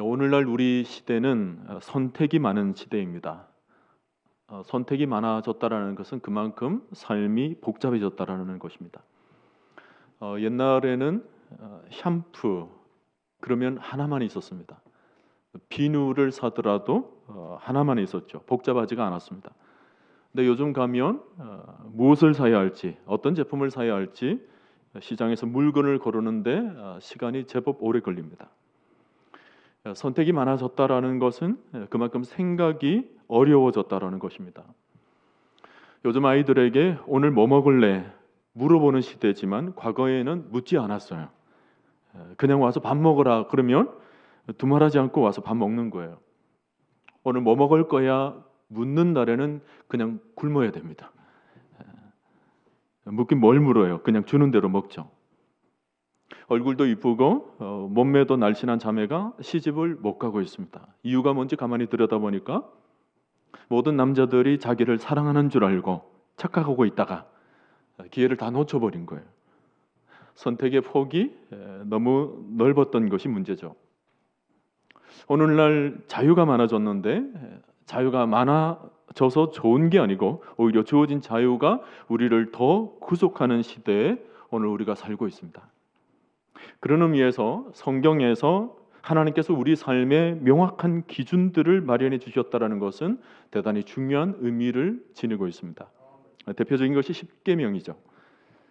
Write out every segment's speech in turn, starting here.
오늘날 우리 시대는 선택이 많은 시대입니다. 선택이 많아졌다라는 것은 그만큼 삶이 복잡해졌다라는 것입니다. 옛날에는 샴푸 그러면 하나만 있었습니다. 비누를 사더라도 하나만 있었죠. 복잡하지가 않았습니다. 근데 요즘 가면 무엇을 사야 할지, 어떤 제품을 사야 할지 시장에서 물건을 고르는데 시간이 제법 오래 걸립니다. 선택이 많아졌다라는 것은 그만큼 생각이 어려워졌다라는 것입니다. 요즘 아이들에게 오늘 뭐 먹을래? 물어보는 시대지만 과거에는 묻지 않았어요. 그냥 와서 밥 먹으라 그러면 두말하지 않고 와서 밥 먹는 거예요. 오늘 뭐 먹을 거야? 묻는 날에는 그냥 굶어야 됩니다. 묻긴 뭘 물어요? 그냥 주는 대로 먹죠. 얼굴도 이쁘고 몸매도 날씬한 자매가 시집을 못 가고 있습니다. 이유가 뭔지 가만히 들여다보니까 모든 남자들이 자기를 사랑하는 줄 알고 착각하고 있다가 기회를 다 놓쳐버린 거예요. 선택의 폭이 너무 넓었던 것이 문제죠. 오늘날 자유가 많아졌는데 자유가 많아져서 좋은 게 아니고 오히려 주어진 자유가 우리를 더 구속하는 시대에 오늘 우리가 살고 있습니다. 그런 의미에서 성경에서 하나님께서 우리 삶에 명확한 기준들을 마련해 주셨다는 것은 대단히 중요한 의미를 지니고 있습니다. 대표적인 것이 십계명이죠.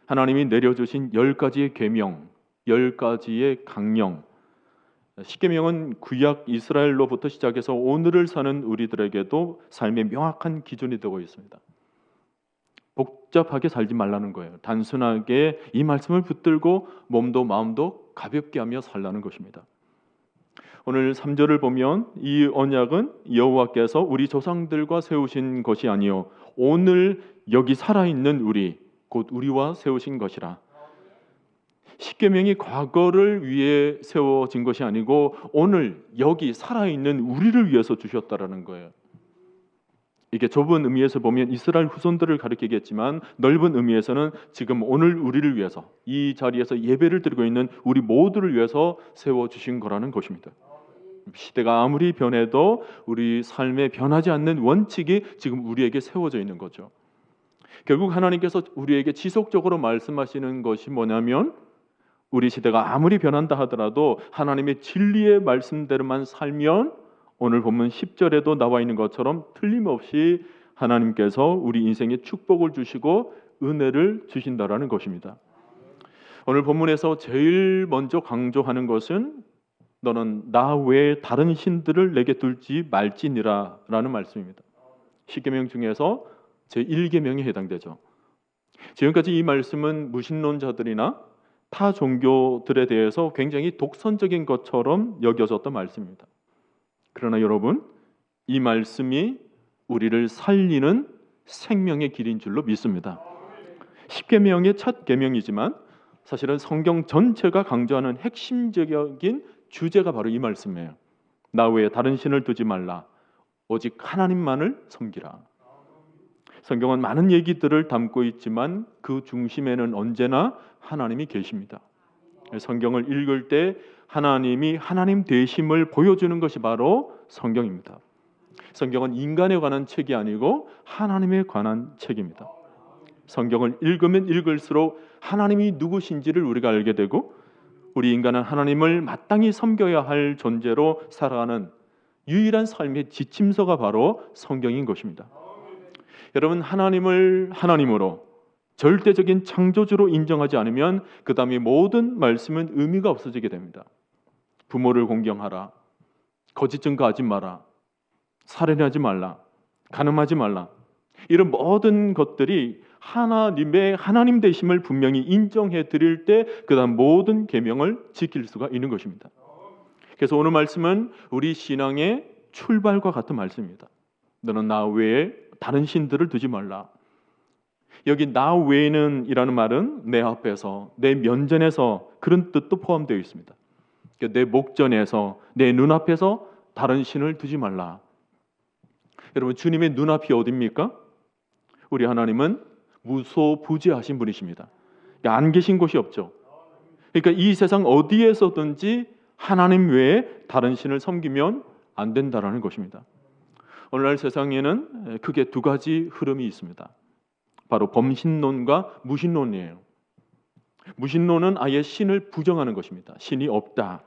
하나님이 내려주신 10가지의 계명, 10가지의 강령. 십계명은 구약 이스라엘로부터 시작해서 오늘을 사는 우리들에게도 삶의 명확한 기준이 되고 있습니다. 복잡하게 살지 말라는 거예요. 단순하게 이 말씀을 붙들고 몸도 마음도 가볍게 하며 살라는 것입니다. 오늘 3절을 보면 이 언약은 여호와께서 우리 조상들과 세우신 것이 아니요 오늘 여기 살아있는 우리 곧 우리와 세우신 것이라. 십계명이 과거를 위해 세워진 것이 아니고 오늘 여기 살아있는 우리를 위해서 주셨다라는 거예요. 이게 좁은 의미에서 보면 이스라엘 후손들을 가리키겠지만 넓은 의미에서는 지금 오늘 우리를 위해서 이 자리에서 예배를 드리고 있는 우리 모두를 위해서 세워주신 거라는 것입니다. 시대가 아무리 변해도 우리 삶에 변하지 않는 원칙이 지금 우리에게 세워져 있는 거죠. 결국 하나님께서 우리에게 지속적으로 말씀하시는 것이 뭐냐면 우리 시대가 아무리 변한다 하더라도 하나님의 진리의 말씀대로만 살면 오늘 본문 10절에도 나와 있는 것처럼 틀림없이 하나님께서 우리 인생에 축복을 주시고 은혜를 주신다라는 것입니다. 오늘 본문에서 제일 먼저 강조하는 것은 너는 나 외에 다른 신들을 내게 둘지 말지니라 라는 말씀입니다. 십계명 중에서 제1계명에 해당되죠. 지금까지 이 말씀은 무신론자들이나 타 종교들에 대해서 굉장히 독선적인 것처럼 여겨졌던 말씀입니다. 그러나 여러분, 이 말씀이 우리를 살리는 생명의 길인 줄로 믿습니다. 십계명의 첫 계명이지만 사실은 성경 전체가 강조하는 핵심적인 주제가 바로 이 말씀이에요. 나 외에 다른 신을 두지 말라. 오직 하나님만을 섬기라. 성경은 많은 얘기들을 담고 있지만 그 중심에는 언제나 하나님이 계십니다. 성경을 읽을 때 하나님이 하나님 되심을 보여주는 것이 바로 성경입니다. 성경은 인간에 관한 책이 아니고 하나님에 관한 책입니다. 성경을 읽으면 읽을수록 하나님이 누구신지를 우리가 알게 되고 우리 인간은 하나님을 마땅히 섬겨야 할 존재로 살아가는 유일한 삶의 지침서가 바로 성경인 것입니다. 여러분, 하나님을 하나님으로 절대적인 창조주로 인정하지 않으면 그 다음에 모든 말씀은 의미가 없어지게 됩니다. 부모를 공경하라, 거짓 증거하지 마라, 살인하지 말라, 간음하지 말라, 이런 모든 것들이 하나님의 하나님 되심을 분명히 인정해 드릴 때 그 다음 모든 계명을 지킬 수가 있는 것입니다. 그래서 오늘 말씀은 우리 신앙의 출발과 같은 말씀입니다. 너는 나 외에 다른 신들을 두지 말라. 여기 나 외에는 이라는 말은 내 앞에서, 내 면전에서 그런 뜻도 포함되어 있습니다. 내 목전에서, 내 눈앞에서 다른 신을 두지 말라. 여러분, 주님의 눈앞이 어디입니까? 우리 하나님은 무소부지하신 분이십니다. 안 계신 곳이 없죠. 그러니까 이 세상 어디에서든지 하나님 외에 다른 신을 섬기면 안 된다라는 것입니다. 오늘날 세상에는 크게 두 가지 흐름이 있습니다. 바로 범신론과 무신론이에요. 무신론은 아예 신을 부정하는 것입니다. 신이 없다.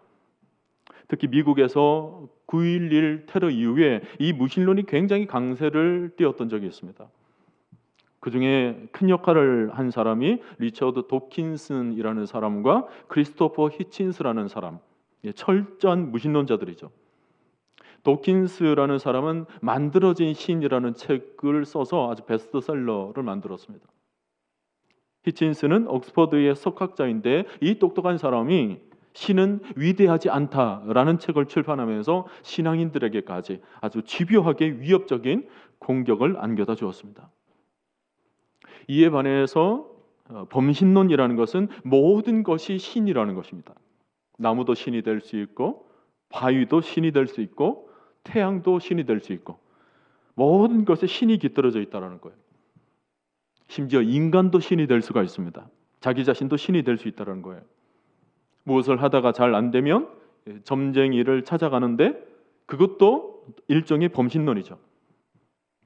특히 미국에서 9.11 테러 이후에 이 무신론이 굉장히 강세를 띄었던 적이 있습니다. 그 중에 큰 역할을 한 사람이 리처드 도킨슨이라는 사람과 크리스토퍼 히친스라는 사람, 철저한 무신론자들이죠. 도킨스라는 사람은 만들어진 신이라는 책을 써서 아주 베스트셀러를 만들었습니다. 히친스는 옥스퍼드의 석학자인데 이 똑똑한 사람이 신은 위대하지 않다라는 책을 출판하면서 신앙인들에게까지 아주 집요하게 위협적인 공격을 안겨다 주었습니다. 이에 반해서 범신론이라는 것은 모든 것이 신이라는 것입니다. 나무도 신이 될 수 있고, 바위도 신이 될 수 있고, 태양도 신이 될 수 있고, 모든 것에 신이 깃들어져 있다는 거예요. 심지어 인간도 신이 될 수가 있습니다. 자기 자신도 신이 될 수 있다는 거예요. 무엇을 하다가 잘 안 되면 점쟁이를 찾아가는데 그것도 일종의 범신론이죠.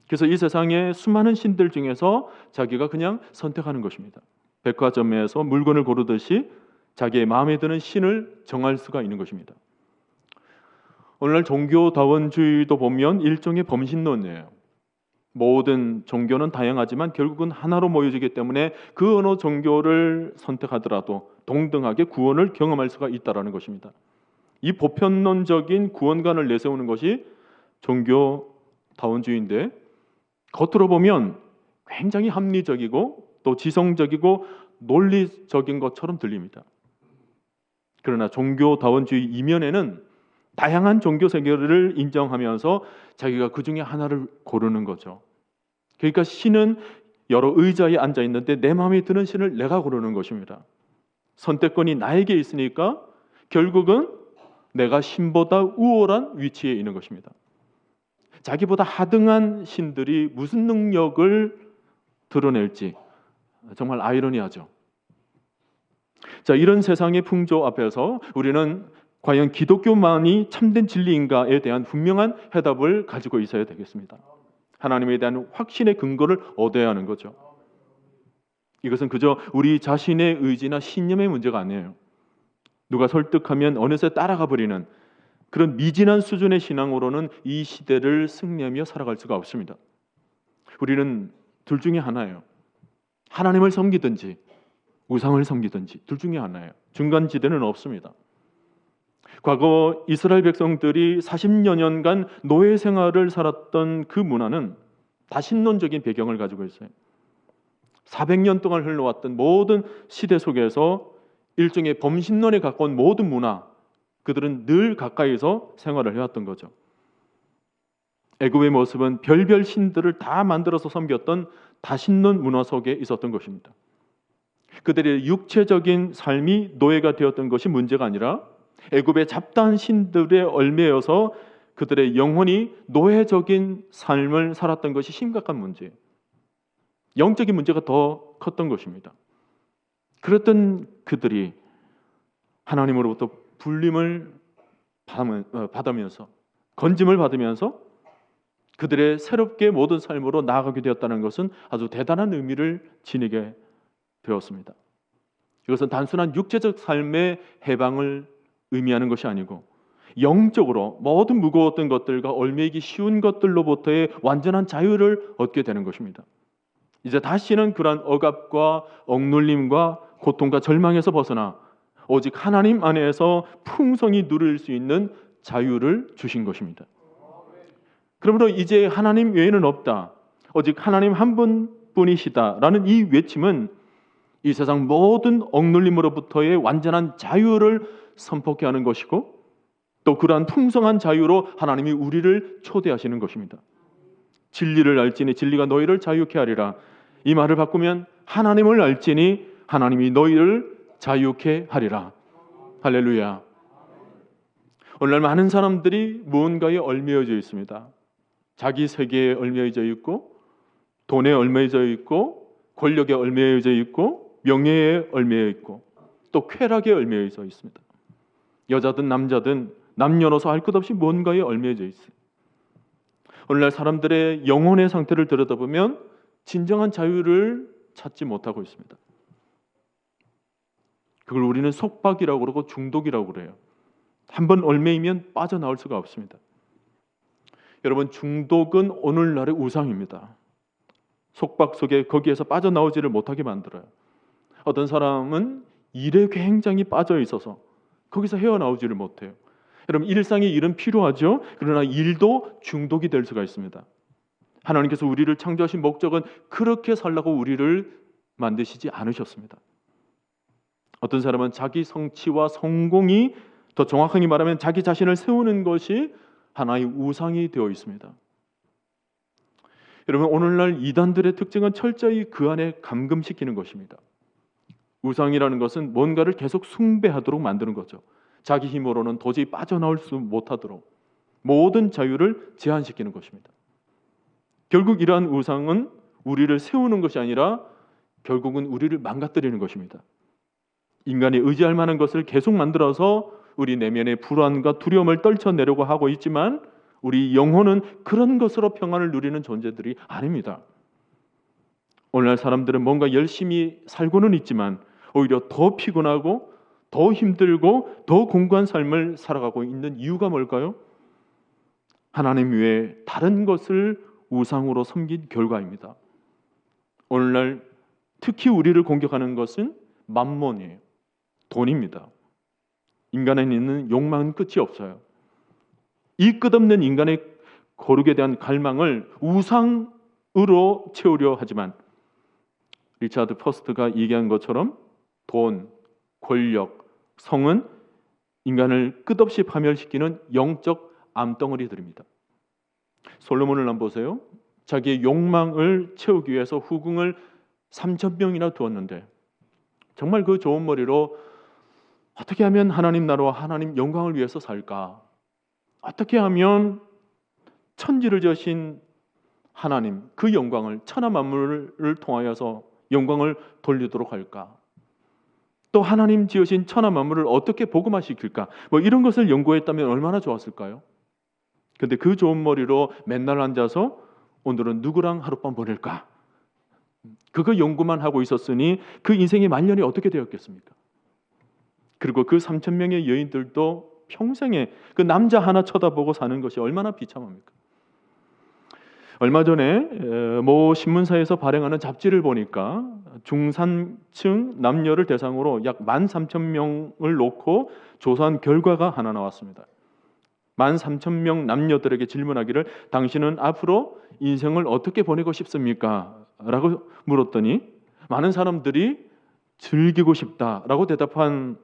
그래서 이 세상에 수많은 신들 중에서 자기가 그냥 선택하는 것입니다. 백화점에서 물건을 고르듯이 자기의 마음에 드는 신을 정할 수가 있는 것입니다. 오늘날 종교다원주의도 보면 일종의 범신론이에요. 모든 종교는 다양하지만 결국은 하나로 모여지기 때문에 그 어느 종교를 선택하더라도 동등하게 구원을 경험할 수가 있다는 것입니다. 이 보편론적인 구원관을 내세우는 것이 종교다원주의인데 겉으로 보면 굉장히 합리적이고 또 지성적이고 논리적인 것처럼 들립니다. 그러나 종교다원주의 이면에는 다양한 종교 세계를 인정하면서 자기가 그 중에 하나를 고르는 거죠. 그러니까 신은 여러 의자에 앉아 있는데 내 마음에 드는 신을 내가 고르는 것입니다. 선택권이 나에게 있으니까 결국은 내가 신보다 우월한 위치에 있는 것입니다. 자기보다 하등한 신들이 무슨 능력을 드러낼지 정말 아이러니하죠. 자, 이런 세상의 풍조 앞에서 우리는 과연 기독교만이 참된 진리인가에 대한 분명한 해답을 가지고 있어야 되겠습니다. 하나님에 대한 확신의 근거를 얻어야 하는 거죠. 이것은 그저 우리 자신의 의지나 신념의 문제가 아니에요. 누가 설득하면 어느새 따라가 버리는 그런 미진한 수준의 신앙으로는 이 시대를 승리하며 살아갈 수가 없습니다. 우리는 둘 중에 하나예요. 하나님을 섬기든지 우상을 섬기든지 둘 중에 하나예요. 중간지대는 없습니다. 과거 이스라엘 백성들이 40여 년간 노예 생활을 살았던 그 문화는 다신론적인 배경을 가지고 있어요. 400년 동안 흘러왔던 모든 시대 속에서 일종의 범신론에 가까운 모든 문화, 그들은 늘 가까이서 생활을 해왔던 거죠. 애굽의 모습은 별별 신들을 다 만들어서 섬겼던 다신론 문화 속에 있었던 것입니다. 그들의 육체적인 삶이 노예가 되었던 것이 문제가 아니라 애굽의 잡다한 신들의 얽매여서 그들의 영혼이 노예적인 삶을 살았던 것이 심각한 문제예요. 영적인 문제가 더 컸던 것입니다. 그랬던 그들이 하나님으로부터 불림을 받으면서 건짐을 받으면서 그들의 새롭게 모든 삶으로 나아가게 되었다는 것은 아주 대단한 의미를 지니게 되었습니다. 이것은 단순한 육체적 삶의 해방을 의미하는 것이 아니고 영적으로 모든 무거웠던 것들과 얽매이기 쉬운 것들로부터의 완전한 자유를 얻게 되는 것입니다. 이제 다시는 그러한 억압과 억눌림과 고통과 절망에서 벗어나 오직 하나님 안에서 풍성히 누릴 수 있는 자유를 주신 것입니다. 그러므로 이제 하나님 외에는 없다. 오직 하나님 한 분뿐이시다라는 이 외침은 이 세상 모든 억눌림으로부터의 완전한 자유를 선포케 하는 것이고 또 그러한 풍성한 자유로 하나님이 우리를 초대하시는 것입니다. 진리를 알지니 진리가 너희를 자유케 하리라. 이 말을 바꾸면 하나님을 알지니 하나님이 너희를 자유케 하리라. 할렐루야. 오늘날 많은 사람들이 무언가에 얽매여져 있습니다. 자기 세계에 얽매여져 있고 돈에 얽매여져 있고 권력에 얽매여져 있고 명예에 얽매여 있고 또 쾌락에 얽매여져 있습니다. 여자든 남자든 남녀노소 할 것 없이 뭔가에 얽매여져 있어요. 오늘날 사람들의 영혼의 상태를 들여다보면 진정한 자유를 찾지 못하고 있습니다. 그걸 우리는 속박이라고 그러고 중독이라고 그래요. 한번 얽매이면 빠져나올 수가 없습니다. 여러분, 중독은 오늘날의 우상입니다. 속박 속에 거기에서 빠져나오지를 못하게 만들어요. 어떤 사람은 일에 굉장히 빠져 있어서 거기서 헤어나오지를 못해요. 여러분, 일상에 일은 필요하죠. 그러나 일도 중독이 될 수가 있습니다. 하나님께서 우리를 창조하신 목적은 그렇게 살라고 우리를 만드시지 않으셨습니다. 어떤 사람은 자기 성취와 성공이, 더 정확하게 말하면 자기 자신을 세우는 것이 하나의 우상이 되어 있습니다. 여러분, 오늘날 이단들의 특징은 철저히 그 안에 감금시키는 것입니다. 우상이라는 것은 뭔가를 계속 숭배하도록 만드는 거죠. 자기 힘으로는 도저히 빠져나올 수 못하도록 모든 자유를 제한시키는 것입니다. 결국 이러한 우상은 우리를 세우는 것이 아니라 결국은 우리를 망가뜨리는 것입니다. 인간이 의지할 만한 것을 계속 만들어서 우리 내면의 불안과 두려움을 떨쳐내려고 하고 있지만 우리 영혼은 그런 것으로 평안을 누리는 존재들이 아닙니다. 오늘날 사람들은 뭔가 열심히 살고는 있지만 오히려 더 피곤하고 더 힘들고 더 공고한 삶을 살아가고 있는 이유가 뭘까요? 하나님 외에 다른 것을 우상으로 섬긴 결과입니다. 오늘날 특히 우리를 공격하는 것은 맘몬이에요. 돈입니다. 인간에 있는 욕망은 끝이 없어요. 이 끝없는 인간의 거룩에 대한 갈망을 우상으로 채우려 하지만 리차드 퍼스트가 얘기한 것처럼 돈, 권력, 성은 인간을 끝없이 파멸시키는 영적 암덩어리들입니다. 솔로몬을 한번 보세요. 자기의 욕망을 채우기 위해서 후궁을 3,000명이나 두었는데 정말 그 좋은 머리로 어떻게 하면 하나님 나라와 하나님 영광을 위해서 살까? 어떻게 하면 천지를 지으신 하나님 그 영광을 천하 만물을 통하여서 영광을 돌리도록 할까? 또 하나님 지으신 천하 만물을 어떻게 복음화시킬까? 이런 것을 연구했다면 얼마나 좋았을까요? 근데 그 좋은 머리로 맨날 앉아서 오늘은 누구랑 하룻밤 보낼까? 그거 연구만 하고 있었으니 그 인생의 말년이 어떻게 되었겠습니까? 그리고 그 3,000명의 여인들도 평생에 그 남자 하나 쳐다보고 사는 것이 얼마나 비참합니까? 얼마 전에 모 신문사에서 발행하는 잡지를 보니까 중산층 남녀를 대상으로 약 13,000명을 놓고 조사한 결과가 하나 나왔습니다. 13,000명 남녀들에게 질문하기를 당신은 앞으로 인생을 어떻게 보내고 싶습니까? 라고 물었더니 많은 사람들이 즐기고 싶다라고 대답한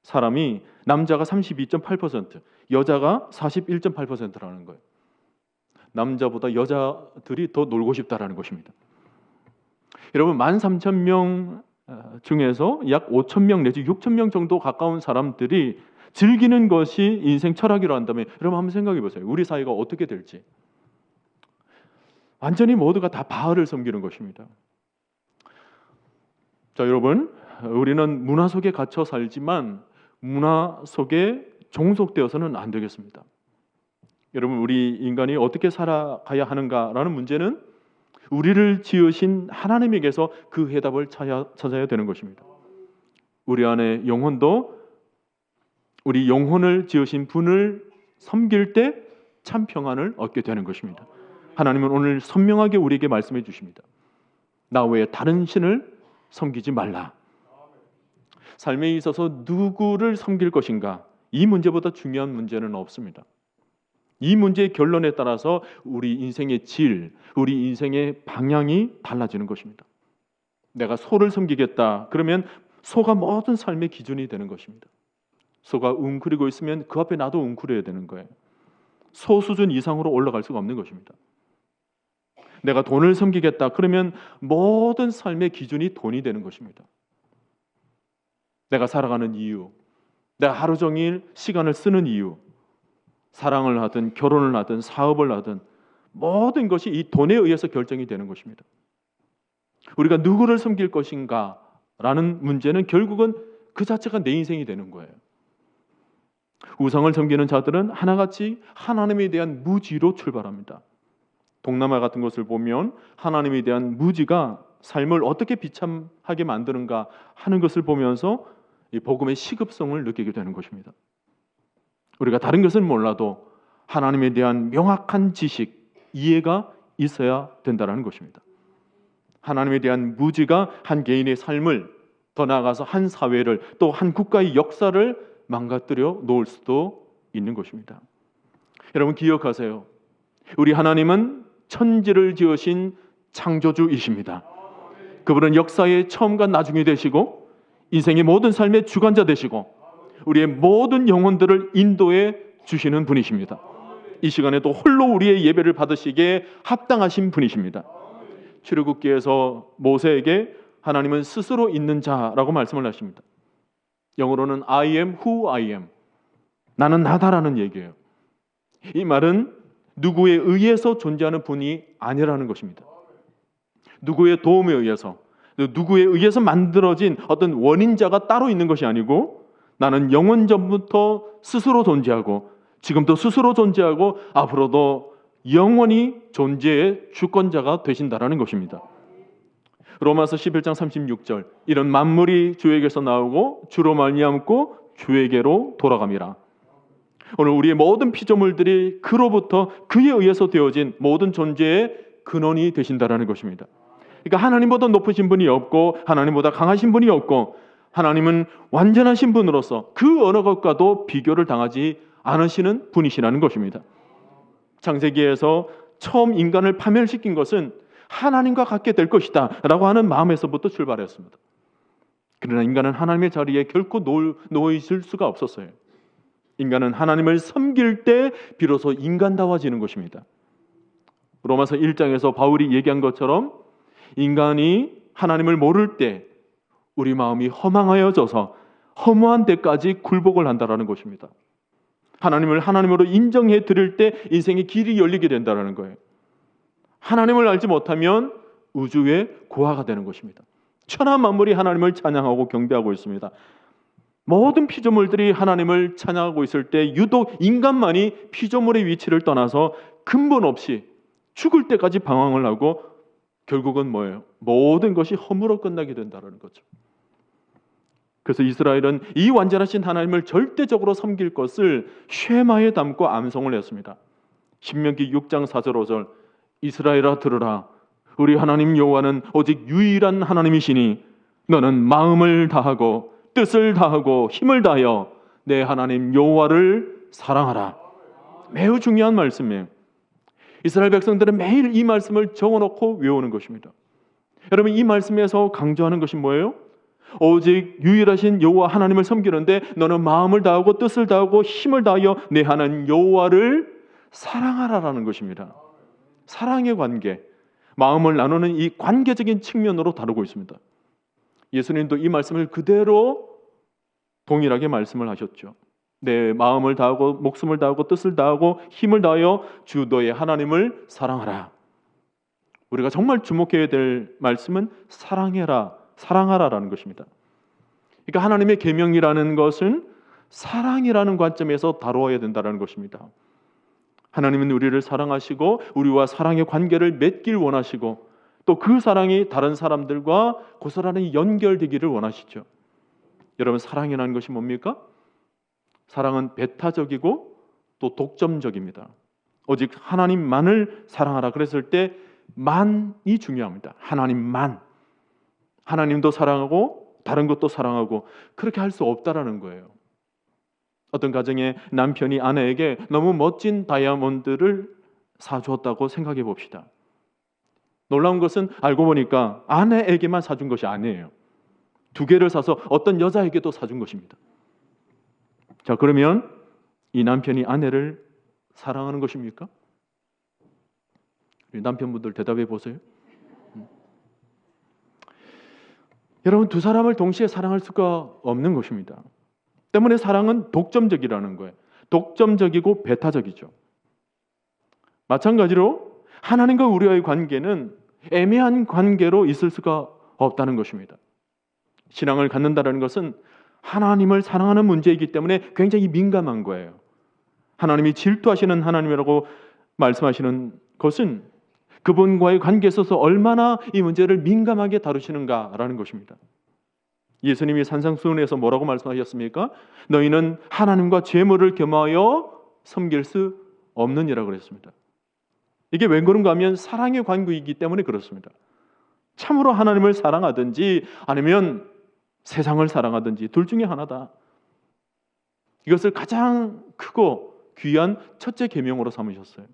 사람이 남자가 32.8%, 여자가 41.8%라는 거예요. 남자보다 여자들이 더 놀고 싶다라는 것입니다. 여러분, 13,000명 중에서 약 5,000명 내지 6,000명 정도 가까운 사람들이 즐기는 것이 인생 철학이라 한다면 여러분 한번 생각해 보세요. 우리 사회가 어떻게 될지. 완전히 모두가 다 바알을 섬기는 것입니다. 자, 여러분, 우리는 문화 속에 갇혀 살지만 문화 속에 종속되어서는 안 되겠습니다. 여러분, 우리 인간이 어떻게 살아가야 하는가라는 문제는 우리를 지으신 하나님에게서 그 해답을 찾아야 되는 것입니다. 우리 안에 영혼도 우리 영혼을 지으신 분을 섬길 때 참 평안을 얻게 되는 것입니다. 하나님은 오늘 선명하게 우리에게 말씀해 주십니다. 나 외에 다른 신을 섬기지 말라. 삶에 있어서 누구를 섬길 것인가? 이 문제보다 중요한 문제는 없습니다. 이 문제의 결론에 따라서 우리 인생의 질, 우리 인생의 방향이 달라지는 것입니다. 내가 소를 섬기겠다. 그러면 소가 모든 삶의 기준이 되는 것입니다. 소가 웅크리고 있으면 그 앞에 나도 웅크려야 되는 거예요. 소 수준 이상으로 올라갈 수가 없는 것입니다. 내가 돈을 섬기겠다. 그러면 모든 삶의 기준이 돈이 되는 것입니다. 내가 살아가는 이유, 내가 하루 종일 시간을 쓰는 이유, 사랑을 하든 결혼을 하든 사업을 하든 모든 것이 이 돈에 의해서 결정이 되는 것입니다. 우리가 누구를 섬길 것인가 라는 문제는 결국은 그 자체가 내 인생이 되는 거예요. 우상을 섬기는 자들은 하나같이 하나님에 대한 무지로 출발합니다. 동남아 같은 곳을 보면 하나님에 대한 무지가 삶을 어떻게 비참하게 만드는가 하는 것을 보면서 이 복음의 시급성을 느끼게 되는 것입니다. 우리가 다른 것은 몰라도 하나님에 대한 명확한 지식, 이해가 있어야 된다는 것입니다. 하나님에 대한 무지가 한 개인의 삶을, 더 나아가서 한 사회를, 또 한 국가의 역사를 망가뜨려 놓을 수도 있는 것입니다. 여러분 기억하세요. 우리 하나님은 천지를 지으신 창조주이십니다. 그분은 역사의 처음과 나중이 되시고 인생의 모든 삶의 주관자 되시고 우리의 모든 영혼들을 인도해 주시는 분이십니다. 이 시간에도 홀로 우리의 예배를 받으시기에 합당하신 분이십니다. 출애굽기에서 모세에게 하나님은 스스로 있는 자라고 말씀을 하십니다. 영어로는 I am who I am. 나는 나다라는 얘기예요. 이 말은 누구에 의해서 존재하는 분이 아니라는 것입니다. 누구의 도움에 의해서, 누구에 의해서 만들어진 어떤 원인자가 따로 있는 것이 아니고 나는 영원 전부터 스스로 존재하고 지금도 스스로 존재하고 앞으로도 영원히 존재의 주권자가 되신다라는 것입니다. 로마서 11장 36절 이런 만물이 주에게서 나오고 주로 말미암고 주에게로 돌아갑니다. 오늘 우리의 모든 피조물들이 그로부터 그에 의해서 되어진 모든 존재의 근원이 되신다라는 것입니다. 그러니까 하나님보다 높으신 분이 없고 하나님보다 강하신 분이 없고 하나님은 완전하신 분으로서 그 어느 것과도 비교를 당하지 않으시는 분이시라는 것입니다. 창세기에서 처음 인간을 파멸시킨 것은 하나님과 같게 될 것이다 라고 하는 마음에서부터 출발했습니다. 그러나 인간은 하나님의 자리에 결코 놓여 있을 수가 없었어요. 인간은 하나님을 섬길 때 비로소 인간다워지는 것입니다. 로마서 1장에서 바울이 얘기한 것처럼 인간이 하나님을 모를 때 우리 마음이 허망하여져서 허무한 데까지 굴복을 한다라는 것입니다. 하나님을 하나님으로 인정해 드릴 때 인생의 길이 열리게 된다는 거예요. 하나님을 알지 못하면 우주의 고아가 되는 것입니다. 천하 만물이 하나님을 찬양하고 경배하고 있습니다. 모든 피조물들이 하나님을 찬양하고 있을 때 유독 인간만이 피조물의 위치를 떠나서 근본 없이 죽을 때까지 방황을 하고 결국은 뭐예요? 모든 것이 허물어 끝나게 된다는 거죠. 그래서 이스라엘은 이 완전하신 하나님을 절대적으로 섬길 것을 쉐마에 담고 암송을 했습니다. 신명기 6장 4절 5절 이스라엘아 들으라 우리 하나님 여호와는 오직 유일한 하나님이시니 너는 마음을 다하고 뜻을 다하고 힘을 다하여 내 하나님 여호와를 사랑하라. 매우 중요한 말씀이에요. 이스라엘 백성들은 매일 이 말씀을 적어놓고 외우는 것입니다. 여러분 이 말씀에서 강조하는 것이 뭐예요? 오직 유일하신 여호와 하나님을 섬기는데 너는 마음을 다하고 뜻을 다하고 힘을 다하여 내 하나님 여호와를 사랑하라라는 것입니다. 사랑의 관계, 마음을 나누는 이 관계적인 측면으로 다루고 있습니다. 예수님도 이 말씀을 그대로 동일하게 말씀을 하셨죠. 내 마음을 다하고 목숨을 다하고 뜻을 다하고 힘을 다하여 주 너의 하나님을 사랑하라. 우리가 정말 주목해야 될 말씀은 사랑해라, 사랑하라라는 것입니다. 그러니까 하나님의 계명이라는 것은 사랑이라는 관점에서 다루어야 된다는 것입니다. 하나님은 우리를 사랑하시고 우리와 사랑의 관계를 맺길 원하시고 또 그 사랑이 다른 사람들과 고스란히 연결되기를 원하시죠. 여러분 사랑이라는 것이 뭡니까? 사랑은 배타적이고 또 독점적입니다. 오직 하나님만을 사랑하라 그랬을 때 만이 중요합니다. 하나님만. 하나님도 사랑하고 다른 것도 사랑하고 그렇게 할 수 없다라는 거예요. 어떤 가정에 남편이 아내에게 너무 멋진 다이아몬드를 사주었다고 생각해 봅시다. 놀라운 것은 알고 보니까 아내에게만 사준 것이 아니에요. 2개를 사서 어떤 여자에게도 사준 것입니다. 자, 그러면 이 남편이 아내를 사랑하는 것입니까? 남편분들 대답해 보세요. 여러분 두 사람을 동시에 사랑할 수가 없는 것입니다. 때문에 사랑은 독점적이라는 거예요. 독점적이고 배타적이죠. 마찬가지로 하나님과 우리와의 관계는 애매한 관계로 있을 수가 없다는 것입니다. 신앙을 갖는다는 것은 하나님을 사랑하는 문제이기 때문에 굉장히 민감한 거예요. 하나님이 질투하시는 하나님이라고 말씀하시는 것은 그분과의 관계에 있어서 얼마나 이 문제를 민감하게 다루시는가라는 것입니다. 예수님이 산상수훈에서 뭐라고 말씀하셨습니까? 너희는 하나님과 재물을 겸하여 섬길 수 없느니라고 그랬습니다. 이게 왜 그런가 하면 사랑의 관계이기 때문에 그렇습니다. 참으로 하나님을 사랑하든지 아니면 세상을 사랑하든지 둘 중에 하나다. 이것을 가장 크고 귀한 첫째 계명으로 삼으셨어요.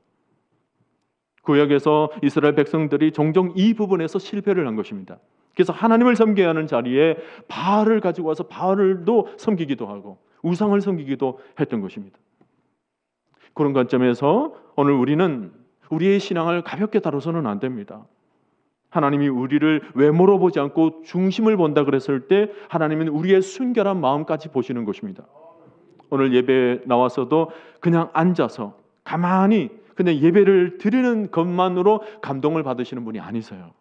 구약에서 이스라엘 백성들이 종종 이 부분에서 실패를 한 것입니다. 그래서 하나님을 섬겨야 하는 자리에 바알을 가지고 와서 바알도 섬기기도 하고 우상을 섬기기도 했던 것입니다. 그런 관점에서 오늘 우리는 우리의 신앙을 가볍게 다뤄서는 안 됩니다. 하나님이 우리를 외모로 보지 않고 중심을 본다 그랬을 때 하나님은 우리의 순결한 마음까지 보시는 것입니다. 오늘 예배에 나와서도 그냥 앉아서 가만히 그냥 예배를 드리는 것만으로 감동을 받으시는 분이 아니세요.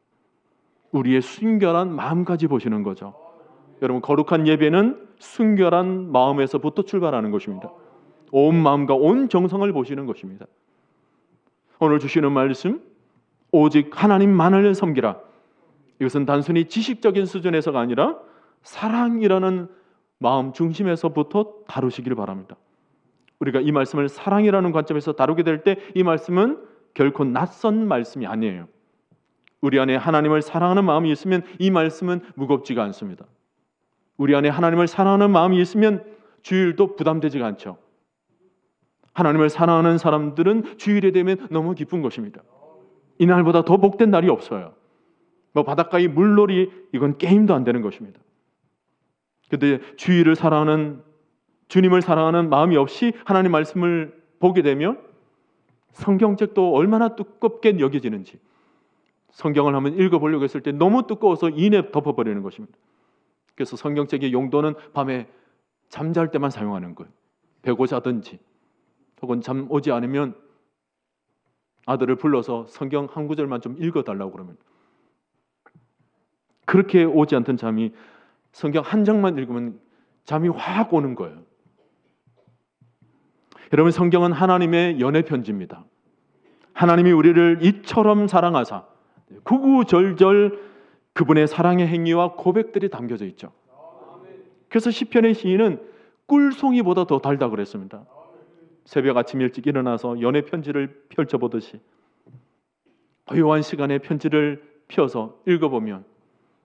우리의 순결한 마음까지 보시는 거죠. 여러분, 거룩한 예배는 순결한 마음에서부터 출발하는 것입니다. 온 마음과 온 정성을 보시는 것입니다. 오늘 주시는 말씀, 오직 하나님만을 섬기라. 이것은 단순히 지식적인 수준에서가 아니라 사랑이라는 마음 중심에서부터 다루시길 바랍니다. 우리가 이 말씀을 사랑이라는 관점에서 다루게 될 때 이 말씀은 결코 낯선 말씀이 아니에요. 우리 안에 하나님을 사랑하는 마음이 있으면 이 말씀은 무겁지가 않습니다. 우리 안에 하나님을 사랑하는 마음이 있으면 주일도 부담되지가 않죠. 하나님을 사랑하는 사람들은 주일에 되면 너무 기쁜 것입니다. 이날보다 더 복된 날이 없어요. 뭐 바닷가의 물놀이, 이건 게임도 안 되는 것입니다. 그런데 주일을 사랑하는, 주님을 사랑하는 마음이 없이 하나님 말씀을 보게 되면 성경책도 얼마나 두껍게 여겨지는지, 성경을 한번 읽어보려고 했을 때 너무 두꺼워서 이내 덮어버리는 것입니다. 그래서 성경책의 용도는 밤에 잠잘 때만 사용하는 거예요. 배고 자든지 혹은 잠 오지 않으면 아들을 불러서 성경 한 구절만 좀 읽어달라고 그러면, 그렇게 오지 않던 잠이 성경 한 장만 읽으면 잠이 확 오는 거예요. 여러분, 성경은 하나님의 연애 편지입니다. 하나님이 우리를 이처럼 사랑하사 구구절절 그분의 사랑의 행위와 고백들이 담겨져 있죠. 그래서 시편의 시인은 꿀송이보다 더 달다 그랬습니다. 새벽 아침 일찍 일어나서 연애 편지를 펼쳐보듯이 고요한 시간에 편지를 펴서 읽어보면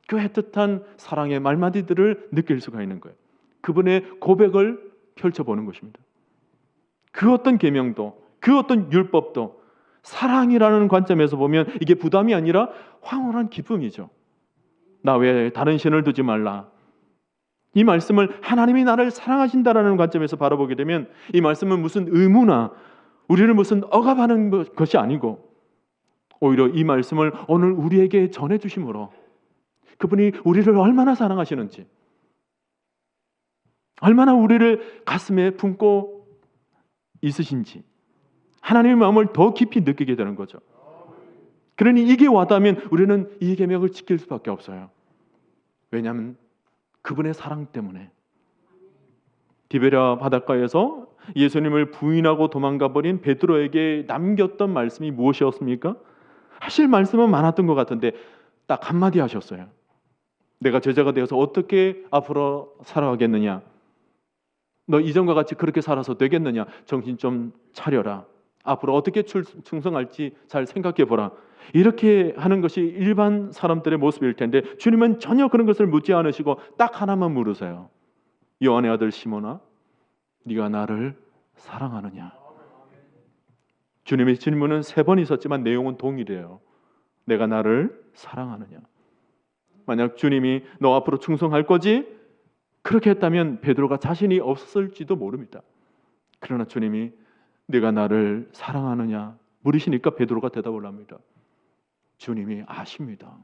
그 애틋한 사랑의 말마디들을 느낄 수가 있는 거예요. 그분의 고백을 펼쳐보는 것입니다. 그 어떤 계명도, 그 어떤 율법도 사랑이라는 관점에서 보면 이게 부담이 아니라 황홀한 기쁨이죠. 나 외에 다른 신을 두지 말라. 이 말씀을 하나님이 나를 사랑하신다라는 관점에서 바라보게 되면 이 말씀은 무슨 의무나 우리를 무슨 억압하는 것이 아니고 오히려 이 말씀을 오늘 우리에게 전해주심으로 그분이 우리를 얼마나 사랑하시는지, 얼마나 우리를 가슴에 품고 있으신지 하나님의 마음을 더 깊이 느끼게 되는 거죠. 그러니 이게 와닿으면 우리는 이 계명을 지킬 수밖에 없어요. 왜냐하면 그분의 사랑 때문에. 디베랴 바닷가에서 예수님을 부인하고 도망가 버린 베드로에게 남겼던 말씀이 무엇이었습니까? 하실 말씀은 많았던 것 같은데 딱 한마디 하셨어요. 내가 제자가 되어서 어떻게 앞으로 살아가겠느냐? 너 이전과 같이 그렇게 살아서 되겠느냐? 정신 좀 차려라. 앞으로 어떻게 충성할지 잘 생각해 보라. 이렇게 하는 것이 일반 사람들의 모습일 텐데 주님은 전혀 그런 것을 묻지 않으시고 딱 하나만 물으세요. 요한의 아들 시몬아, 네가 나를 사랑하느냐? 주님의 질문은 3번 있었지만 내용은 동일해요. 내가 나를 사랑하느냐? 만약 주님이 너 앞으로 충성할 거지? 그렇게 했다면 베드로가 자신이 없을지도 모릅니다. 그러나 주님이 네가 나를 사랑하느냐 물으시니까 베드로가 대답을 합니다. 주님이 아십니다.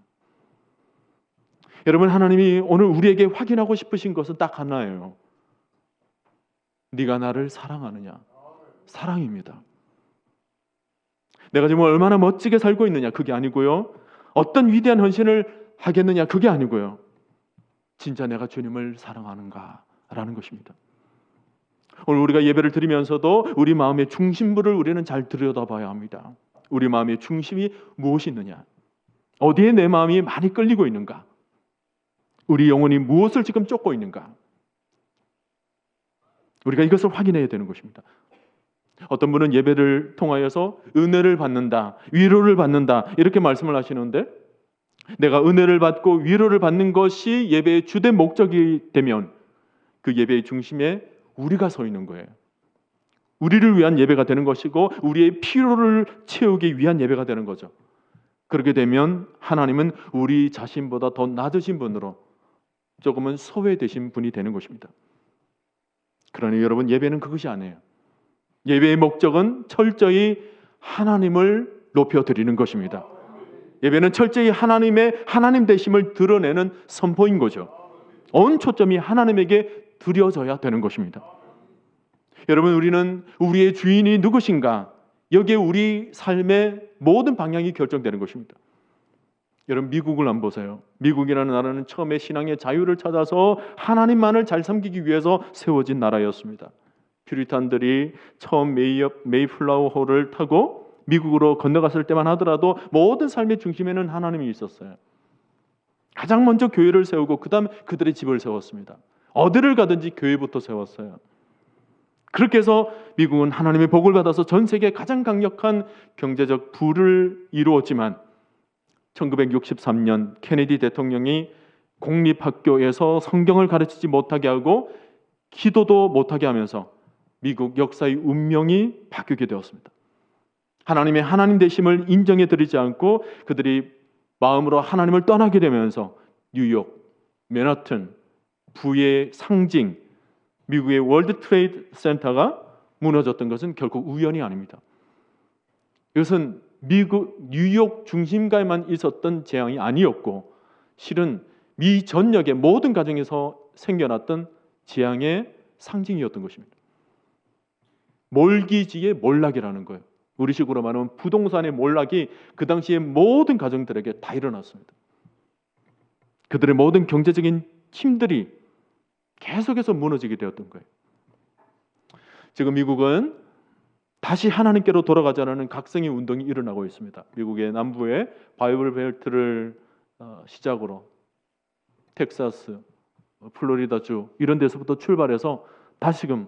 여러분, 하나님이 오늘 우리에게 확인하고 싶으신 것은 딱 하나예요. 네가 나를 사랑하느냐? 사랑입니다. 내가 지금 얼마나 멋지게 살고 있느냐? 그게 아니고요. 어떤 위대한 헌신을 하겠느냐? 그게 아니고요. 진짜 내가 주님을 사랑하는가? 라는 것입니다. 오늘 우리가 예배를 드리면서도 우리 마음의 중심부를 우리는 잘 들여다봐야 합니다. 우리 마음의 중심이 무엇이 있느냐? 어디에 내 마음이 많이 끌리고 있는가? 우리 영혼이 무엇을 지금 쫓고 있는가? 우리가 이것을 확인해야 되는 것입니다. 어떤 분은 예배를 통하여서 은혜를 받는다, 위로를 받는다 이렇게 말씀을 하시는데, 내가 은혜를 받고 위로를 받는 것이 예배의 주된 목적이 되면 그 예배의 중심에 우리가 서 있는 거예요. 우리를 위한 예배가 되는 것이고 우리의 필요를 채우기 위한 예배가 되는 거죠. 그렇게 되면 하나님은 우리 자신보다 더 낮으신 분으로 조금은 소외되신 분이 되는 것입니다. 그러니 여러분, 예배는 그것이 아니에요. 예배의 목적은 철저히 하나님을 높여드리는 것입니다. 예배는 철저히 하나님의 하나님 되심을 드러내는 선포인 거죠. 온 초점이 하나님에게 드려져야 되는 것입니다. 여러분, 우리는 우리의 주인이 누구신가? 여기에 우리 삶의 모든 방향이 결정되는 것입니다. 여러분, 미국을 한번 보세요. 미국이라는 나라는 처음에 신앙의 자유를 찾아서 하나님만을 잘 섬기기 위해서 세워진 나라였습니다. 퓨리탄들이 처음 메이플라워호를 타고 미국으로 건너갔을 때만 하더라도 모든 삶의 중심에는 하나님이 있었어요. 가장 먼저 교회를 세우고 그 다음 그들의 집을 세웠습니다. 어디를 가든지 교회부터 세웠어요. 그렇게 해서 미국은 하나님의 복을 받아서 전 세계 가장 강력한 경제적 부를 이루었지만 1963년 케네디 대통령이 공립학교에서 성경을 가르치지 못하게 하고 기도도 못하게 하면서 미국 역사의 운명이 바뀌게 되었습니다. 하나님의 하나님 되심을 인정해 드리지 않고 그들이 마음으로 하나님을 떠나게 되면서 뉴욕, 맨하튼, 부의 상징, 미국의 월드 트레이드 센터가 무너졌던 것은 결코 우연이 아닙니다. 이것은 미국 뉴욕 중심가에만 있었던 재앙이 아니었고 실은 미 전역의 모든 가정에서 생겨났던 재앙의 상징이었던 것입니다. 몰기지의 몰락이라는 거예요. 우리식으로 말하면 부동산의 몰락이 그 당시의 모든 가정들에게 다 일어났습니다. 그들의 모든 경제적인 힘들이 계속해서 무너지게 되었던 거예요. 지금 미국은 다시 하나님께로 돌아가자는 각성의 운동이 일어나고 있습니다. 미국의 남부의 바이블 벨트를 시작으로 텍사스, 플로리다주 이런 데서부터 출발해서 다시금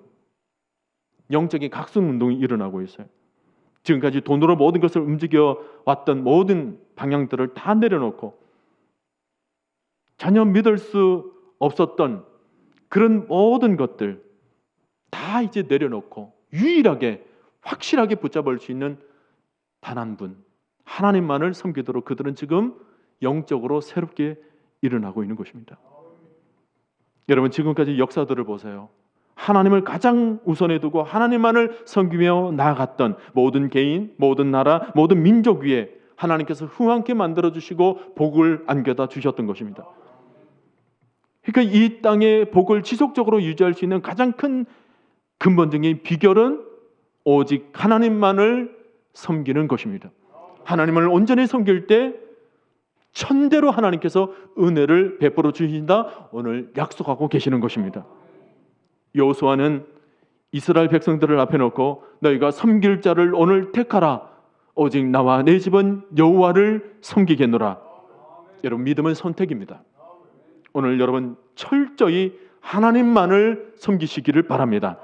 영적인 각성 운동이 일어나고 있어요. 지금까지 돈으로 모든 것을 움직여 왔던 모든 방향들을 다 내려놓고 전혀 믿을 수 없었던 그런 모든 것들 다 이제 내려놓고 유일하게 확실하게 붙잡을 수 있는 단 한 분, 하나님만을 섬기도록 그들은 지금 영적으로 새롭게 일어나고 있는 것입니다. 여러분, 지금까지 역사들을 보세요. 하나님을 가장 우선에 두고 하나님만을 섬기며 나아갔던 모든 개인, 모든 나라, 모든 민족 위에 하나님께서 흥왕케 만들어주시고 복을 안겨다 주셨던 것입니다. 그러니까 이 땅의 복을 지속적으로 유지할 수 있는 가장 큰 근본적인 비결은 오직 하나님만을 섬기는 것입니다. 하나님을 온전히 섬길 때 천대로 하나님께서 은혜를 베풀어 주신다 오늘 약속하고 계시는 것입니다. 여호수아는 이스라엘 백성들을 앞에 놓고 너희가 섬길 자를 오늘 택하라. 오직 나와 내 집은 여호와를 섬기겠노라. 여러분, 믿음은 선택입니다. 오늘 여러분 철저히 하나님만을 섬기시기를 바랍니다.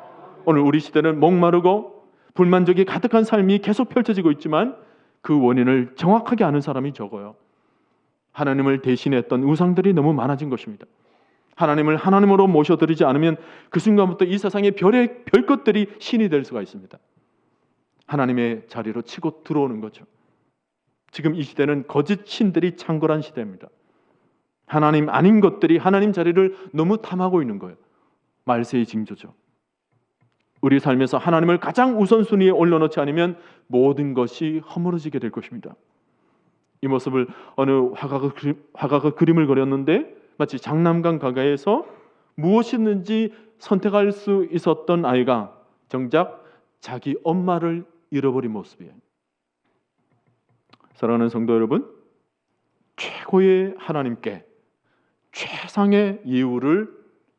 오늘 우리 시대는 목마르고 불만족이 가득한 삶이 계속 펼쳐지고 있지만 그 원인을 정확하게 아는 사람이 적어요. 하나님을 대신했던 우상들이 너무 많아진 것입니다. 하나님을 하나님으로 모셔드리지 않으면 그 순간부터 이 세상의 별것들이 신이 될 수가 있습니다. 하나님의 자리로 치고 들어오는 거죠. 지금 이 시대는 거짓 신들이 창궐한 시대입니다. 하나님 아닌 것들이 하나님 자리를 너무 탐하고 있는 거예요. 말세의 징조죠. 우리 삶에서 하나님을 가장 우선순위에 올려놓지 않으면 모든 것이 허물어지게 될 것입니다. 이 모습을 어느 화가가 그림을 그렸는데 마치 장남강 가가에서 무엇이든지 선택할 수 있었던 아이가 정작 자기 엄마를 잃어버린 모습이에요. 사랑하는 성도 여러분, 최고의 하나님께 최상의 예우를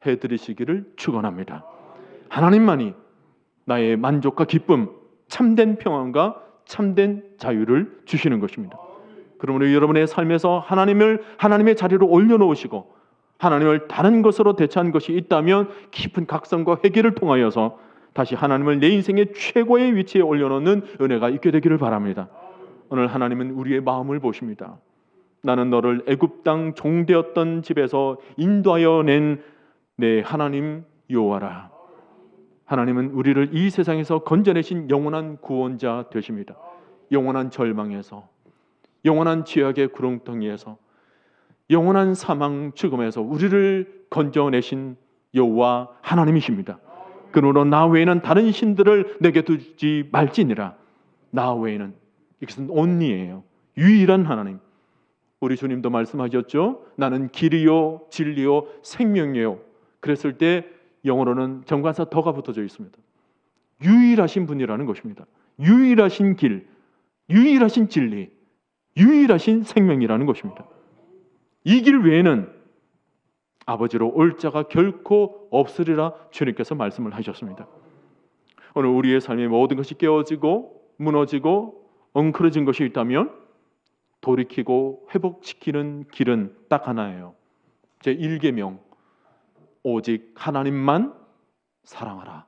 해드리시기를 축원합니다. 하나님만이 나의 만족과 기쁨, 참된 평안과 참된 자유를 주시는 것입니다. 그러므로 여러분의 삶에서 하나님의 자리로 올려놓으시고 하나님을 다른 것으로 대체한 것이 있다면 깊은 각성과 회개를 통하여서 다시 하나님을 내 인생의 최고의 위치에 올려놓는 은혜가 있게 되기를 바랍니다. 오늘 하나님은 우리의 마음을 보십니다. 나는 너를 애굽 땅 종되었던 집에서 인도하여 낸 내 하나님 여호와라. 하나님은 우리를 이 세상에서 건져내신 영원한 구원자 되십니다. 영원한 절망에서, 영원한 죄악의 구렁텅이에서, 영원한 사망 죽음에서 우리를 건져내신 여호와 하나님이십니다. 그러므로 나 외에는 다른 신들을 내게 두지 말지니라. 나 외에는, 이것은 only예요. 유일한 하나님. 우리 주님도 말씀하셨죠. 나는 길이요 진리요 생명이요. 그랬을 때 영어로는 정관사 더가 붙어져 있습니다. 유일하신 분이라는 것입니다. 유일하신 길, 유일하신 진리, 유일하신 생명이라는 것입니다. 이 길 외에는 아버지로 올 자가 결코 없으리라 주님께서 말씀을 하셨습니다. 오늘 우리의 삶의 모든 것이 깨어지고 무너지고 엉클어진 것이 있다면 돌이키고 회복시키는 길은 딱 하나예요. 제1계명, 오직 하나님만 사랑하라.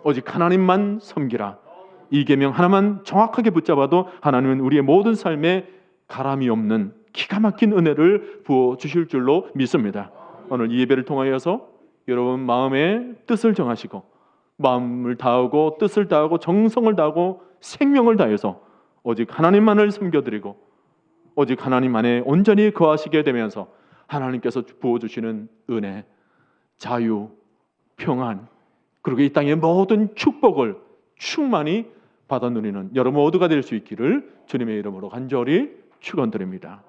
오직 하나님만 섬기라. 이 계명 하나만 정확하게 붙잡아도 하나님은 우리의 모든 삶에 가람이 없는 기가 막힌 은혜를 부어주실 줄로 믿습니다. 오늘 이 예배를 통하여서 여러분 마음의 뜻을 정하시고 마음을 다하고 뜻을 다하고 정성을 다하고 생명을 다해서 오직 하나님만을 섬겨드리고 오직 하나님 안에 온전히 거하시게 되면서 하나님께서 부어주시는 은혜, 자유, 평안, 그리고 이 땅의 모든 축복을 충만히 받아 누리는 여러분 모두가 될 수 있기를 주님의 이름으로 간절히 축원드립니다.